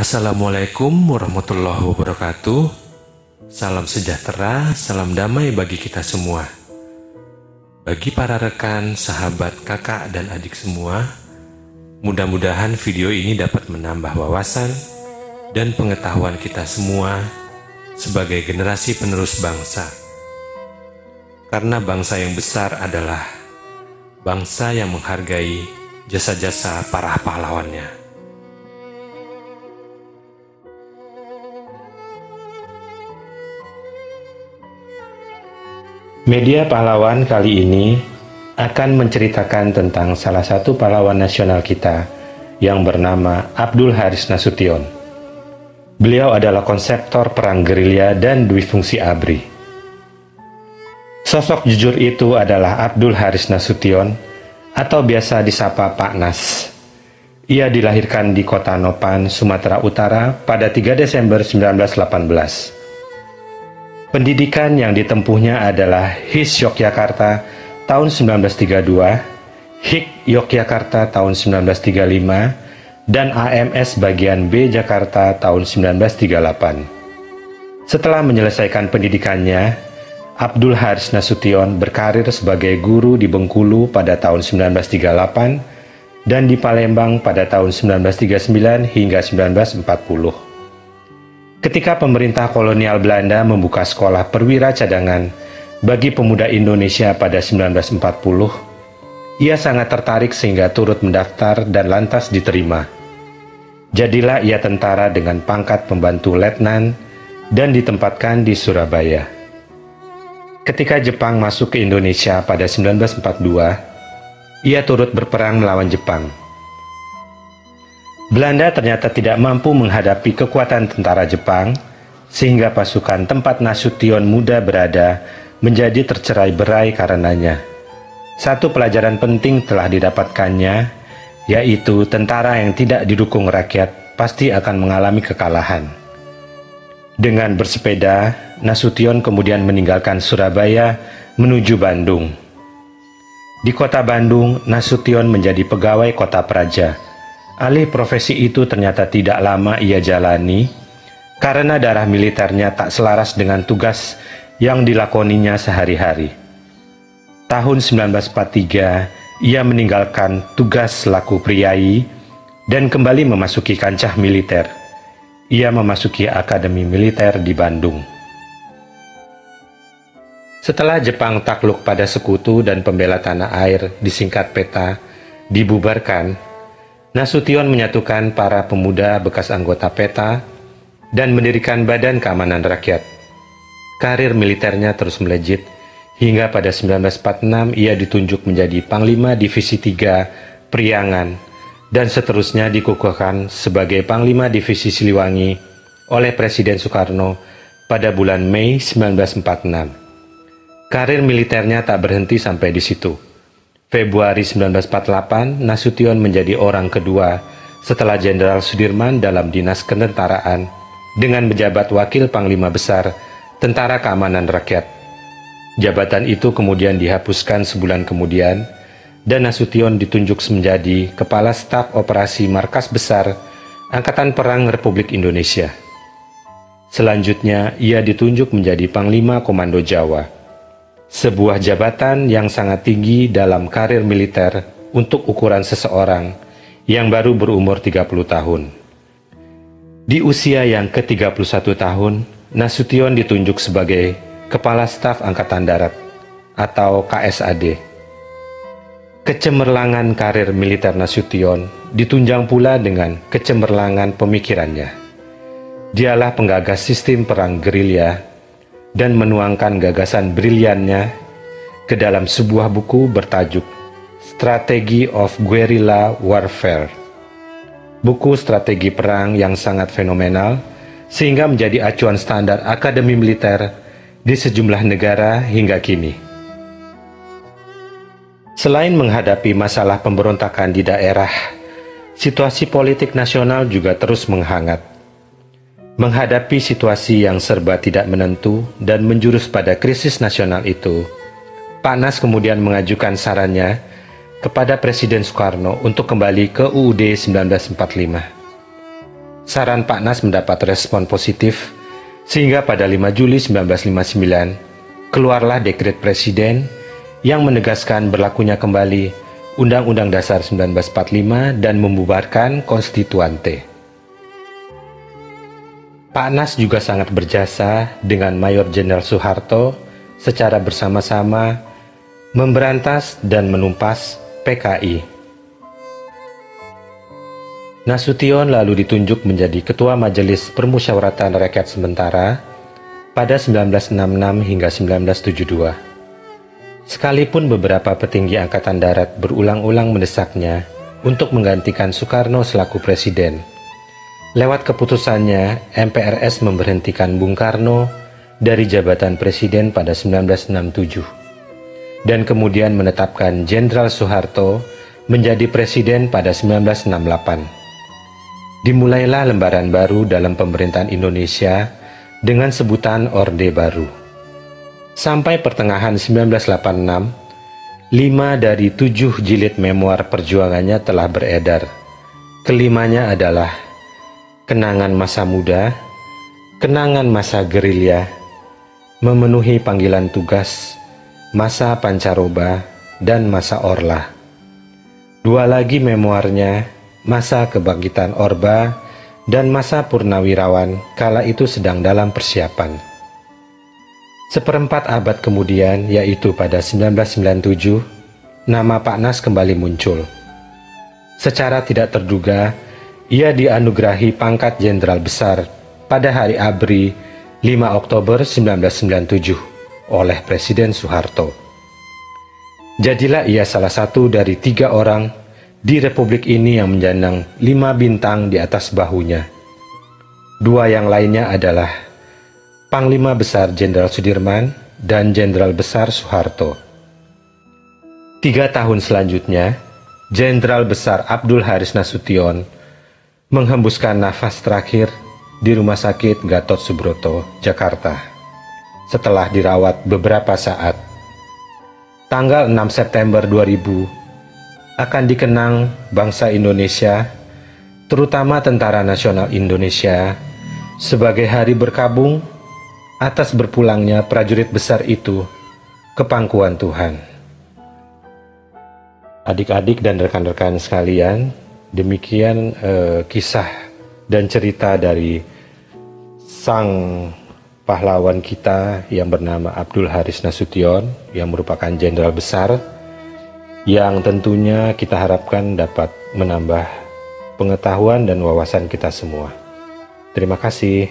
Assalamualaikum warahmatullahi wabarakatuh. Salam sejahtera, salam damai bagi kita semua. Bagi para rekan, sahabat, kakak, dan adik semua, mudah-mudahan video ini dapat menambah wawasan dan pengetahuan kita semua sebagai generasi penerus bangsa. Karena bangsa yang besar adalah bangsa yang menghargai jasa-jasa para pahlawannya. Media Pahlawan kali ini akan menceritakan tentang salah satu pahlawan nasional kita yang bernama Abdul Haris Nasution. Beliau adalah konseptor perang gerilya dan dwi fungsi ABRI. Sosok jujur itu adalah Abdul Haris Nasution atau biasa disapa Pak Nas. Ia dilahirkan di Kota Nopan, Sumatera Utara pada 3 Desember 1918. Pendidikan yang ditempuhnya adalah HIS Yogyakarta tahun 1932, HIK Yogyakarta tahun 1935, dan AMS bagian B Jakarta tahun 1938. Setelah menyelesaikan pendidikannya, Abdul Haris Nasution berkarir sebagai guru di Bengkulu pada tahun 1938 dan di Palembang pada tahun 1939 hingga 1940. Ketika pemerintah kolonial Belanda membuka sekolah perwira cadangan bagi pemuda Indonesia pada 1940, ia sangat tertarik sehingga turut mendaftar dan lantas diterima. Jadilah ia tentara dengan pangkat pembantu letnan dan ditempatkan di Surabaya. Ketika Jepang masuk ke Indonesia pada 1942, ia turut berperang melawan Jepang. Belanda ternyata tidak mampu menghadapi kekuatan tentara Jepang, sehingga pasukan tempat Nasution muda berada menjadi tercerai-berai karenanya. Satu pelajaran penting telah didapatkannya, yaitu tentara yang tidak didukung rakyat pasti akan mengalami kekalahan. Dengan bersepeda, Nasution kemudian meninggalkan Surabaya menuju Bandung. Di kota Bandung, Nasution menjadi pegawai kota praja. Alih profesi itu ternyata tidak lama ia jalani karena darah militernya tak selaras dengan tugas yang dilakoninya sehari-hari. Tahun 1943, ia meninggalkan tugas selaku priai dan kembali memasuki kancah militer. Ia memasuki Akademi Militer di Bandung. Setelah Jepang takluk pada Sekutu dan Pembela Tanah Air disingkat PETA dibubarkan, Nasution menyatukan para pemuda bekas anggota PETA dan mendirikan Badan Keamanan Rakyat. Karir militernya terus melejit hingga pada 1946 ia ditunjuk menjadi Panglima Divisi 3 Priangan dan seterusnya dikukuhkan sebagai Panglima Divisi Siliwangi oleh Presiden Soekarno pada bulan Mei 1946. Karir militernya tak berhenti sampai di situ. Februari 1948, Nasution menjadi orang kedua setelah Jenderal Sudirman dalam dinas ketentaraan dengan menjabat Wakil Panglima Besar Tentara Keamanan Rakyat. Jabatan itu kemudian dihapuskan sebulan kemudian dan Nasution ditunjuk menjadi Kepala Staf Operasi Markas Besar Angkatan Perang Republik Indonesia. Selanjutnya, ia ditunjuk menjadi Panglima Komando Jawa. Sebuah jabatan yang sangat tinggi dalam karir militer untuk ukuran seseorang yang baru berumur 30 tahun. Di usia yang ke-31 tahun, Nasution ditunjuk sebagai Kepala Staf Angkatan Darat atau KSAD. Kecemerlangan karir militer Nasution ditunjang pula dengan kecemerlangan pemikirannya. Dialah penggagas sistem perang gerilya dan menuangkan gagasan briliannya ke dalam sebuah buku bertajuk Strategy of Guerrilla Warfare. Buku strategi perang yang sangat fenomenal sehingga menjadi acuan standar akademi militer di sejumlah negara hingga kini. Selain menghadapi masalah pemberontakan di daerah, situasi politik nasional juga terus menghangat. Menghadapi situasi yang serba tidak menentu dan menjurus pada krisis nasional itu, Pak Nas kemudian mengajukan sarannya kepada Presiden Soekarno untuk kembali ke UUD 1945. saran Pak Nas mendapat respon positif, sehingga pada 5 Juli 1959, keluarlah dekret Presiden yang menegaskan berlakunya kembali Undang-Undang Dasar 1945 dan membubarkan Konstituante. Pak Nas juga sangat berjasa dengan Mayor Jenderal Soeharto secara bersama-sama memberantas dan menumpas PKI. Nasution lalu ditunjuk menjadi Ketua Majelis Permusyawaratan Rakyat sementara pada 1966 hingga 1972. Sekalipun beberapa petinggi Angkatan Darat berulang-ulang mendesaknya untuk menggantikan Soekarno selaku presiden, lewat keputusannya MPRS memberhentikan Bung Karno dari jabatan presiden pada 1967 dan kemudian menetapkan Jenderal Soeharto menjadi presiden pada 1968. Dimulailah lembaran baru dalam pemerintahan Indonesia dengan sebutan Orde Baru. Sampai pertengahan 1986, 5 dari 7 jilid memoar perjuangannya telah beredar. Kelimanya adalah Kenangan Masa Muda, Kenangan Masa Gerilya, Memenuhi Panggilan Tugas, Masa Pancaroba, dan Masa Orla. 2 lagi memoarnya, Masa Kebangkitan Orba, dan Masa Purnawirawan kala itu sedang dalam persiapan. Seperempat abad kemudian, yaitu pada 1997, nama Pak Nas kembali muncul. Secara tidak terduga, ia dianugerahi pangkat Jenderal Besar pada hari ABRI 5 Oktober 1997 oleh Presiden Soeharto. Jadilah ia salah satu dari 3 orang di Republik ini yang menyandang 5 bintang di atas bahunya. 2 yang lainnya adalah Panglima Besar Jenderal Sudirman dan Jenderal Besar Soeharto. 3 tahun selanjutnya, Jenderal Besar Abdul Haris Nasution menghembuskan nafas terakhir di Rumah Sakit Gatot Subroto, Jakarta, setelah dirawat beberapa saat. Tanggal 6 September 2000 akan dikenang bangsa Indonesia, terutama Tentara Nasional Indonesia, sebagai hari berkabung atas berpulangnya prajurit besar itu ke pangkuan Tuhan. Adik-adik dan rekan-rekan sekalian, demikian kisah dan cerita dari sang pahlawan kita yang bernama Abdul Haris Nasution, yang merupakan jenderal besar, yang tentunya kita harapkan dapat menambah pengetahuan dan wawasan kita semua. Terima kasih.